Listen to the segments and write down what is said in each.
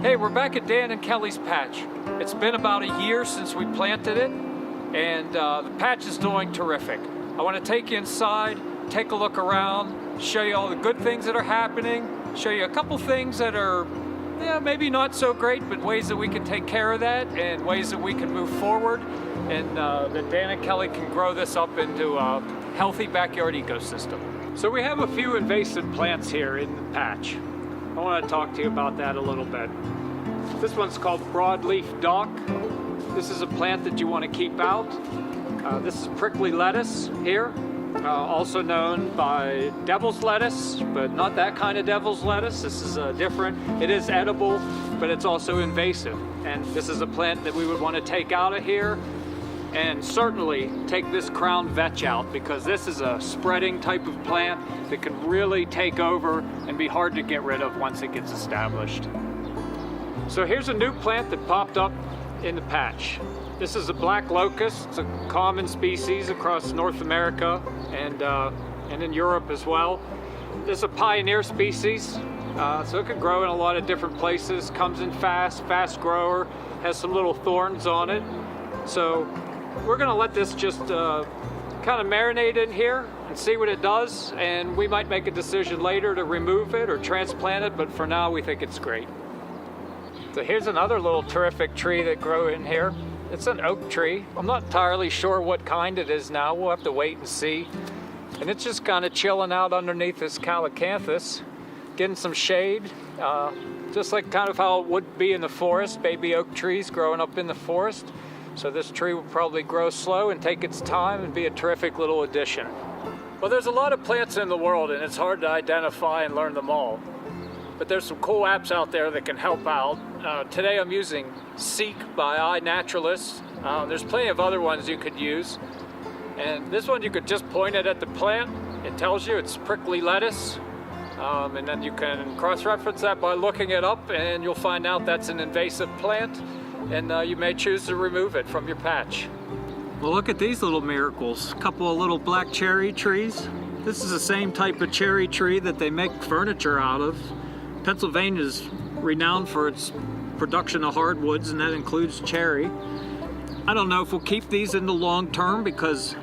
Hey, we're back at Dan and Kelly's patch. It's been about a year since we planted it, and the patch is doing terrific. I want to take you inside, take a look around, show you all the good things that are happening, show you a couple things that are maybe not so great, but ways that we can take care of that and ways that we can move forward, and that Dan and Kelly can grow this up into a healthy backyard ecosystem. So we have a few invasive plants here in the patch. I want to talk to you about that a little bit. This one's called broadleaf dock. This is a plant that you want to keep out. This is prickly lettuce here, also known by devil's lettuce, but not that kind of devil's lettuce. This is different. It is edible, but it's also invasive. And this is a plant that we would want to take out of here, and certainly take this crown vetch out, because this is a spreading type of plant that can really take over and be hard to get rid of once it gets established. So here's a new plant that popped up in the patch. This is a black locust. It's a common species across North America and in Europe as well. This is a pioneer species, so it can grow in a lot of different places. Comes in fast grower, has some little thorns on it. So we're gonna let this just kind of marinate in here and see what it does, and we might make a decision later to remove it or transplant it, but for now we think it's great. So here's another little terrific tree that grew in here. It's an oak tree. I'm not entirely sure what kind it is now. We'll have to wait and see. And it's just kind of chilling out underneath this calycanthus, getting some shade, just like kind of how it would be in the forest, baby oak trees growing up in the forest. So this tree will probably grow slow and take its time and be a terrific little addition. Well, there's a lot of plants in the world, and it's hard to identify and learn them all. But there's some cool apps out there that can help out. Today I'm using Seek by iNaturalist. There's plenty of other ones you could use. And this one, you could just point it at the plant. It tells you it's prickly lettuce. And then you can cross-reference that by looking it up, and you'll find out that's an invasive plant. And you may choose to remove it from your patch. Well, look at these little miracles. A couple of little black cherry trees. This is the same type of cherry tree that they make furniture out of. Pennsylvania is renowned for its production of hardwoods, and that includes cherry. I don't know if we'll keep these in the long term, because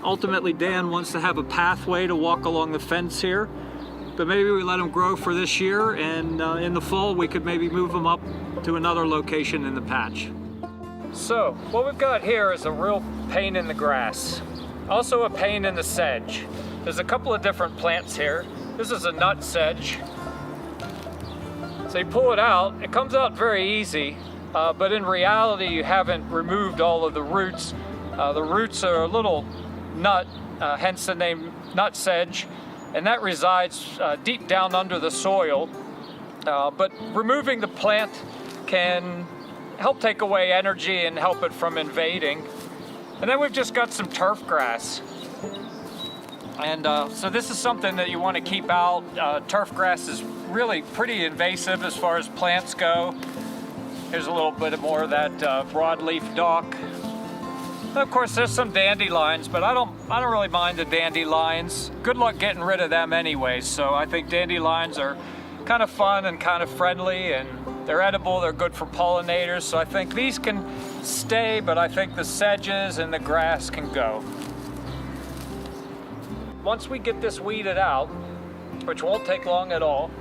ultimately Dan wants to have a pathway to walk along the fence here. But maybe we let them grow for this year, and in the fall we could maybe move them up to another location in the patch. So what we've got here is a real pain in the grass. Also a pain in the sedge. There's a couple of different plants here. This is a nut sedge. So you pull it out, it comes out very easy, but in reality you haven't removed all of the roots. The roots are a little nut, hence the name nut sedge, and that resides deep down under the soil. But removing the plant can help take away energy and help it from invading. And then we've just got some turf grass. And so this is something that you want to keep out. Turf grass is really pretty invasive as far as plants go. Here's a little bit more of that broadleaf dock. And of course, there's some dandelions, but I don't really mind the dandelions. Good luck getting rid of them anyway. So I think dandelions are kind of fun and kind of friendly, and they're edible. They're good for pollinators. So I think these can stay, but I think the sedges and the grass can go. Once we get this weeded out, which won't take long at all,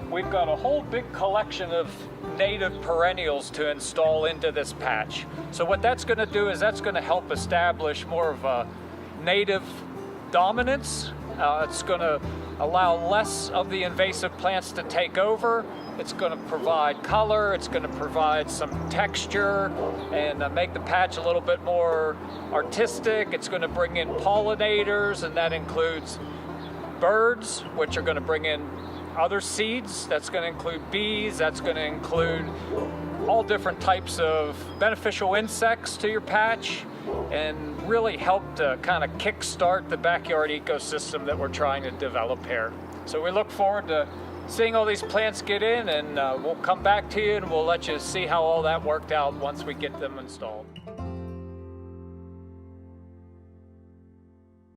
we've got a whole big collection of native perennials to install into this patch. So what that's going to do is that's going to help establish more of a native dominance. It's going to allow less of the invasive plants to take over. It's going to provide color, it's going to provide some texture, and make the patch a little bit more artistic. It's going to bring in pollinators, and that includes birds, which are going to bring in other seeds. That's going to include bees. That's going to include all different types of beneficial insects to your patch, and really help to kind of kickstart the backyard ecosystem that we're trying to develop here. So we look forward to seeing all these plants get in, and we'll come back to you and we'll let you see how all that worked out once we get them installed.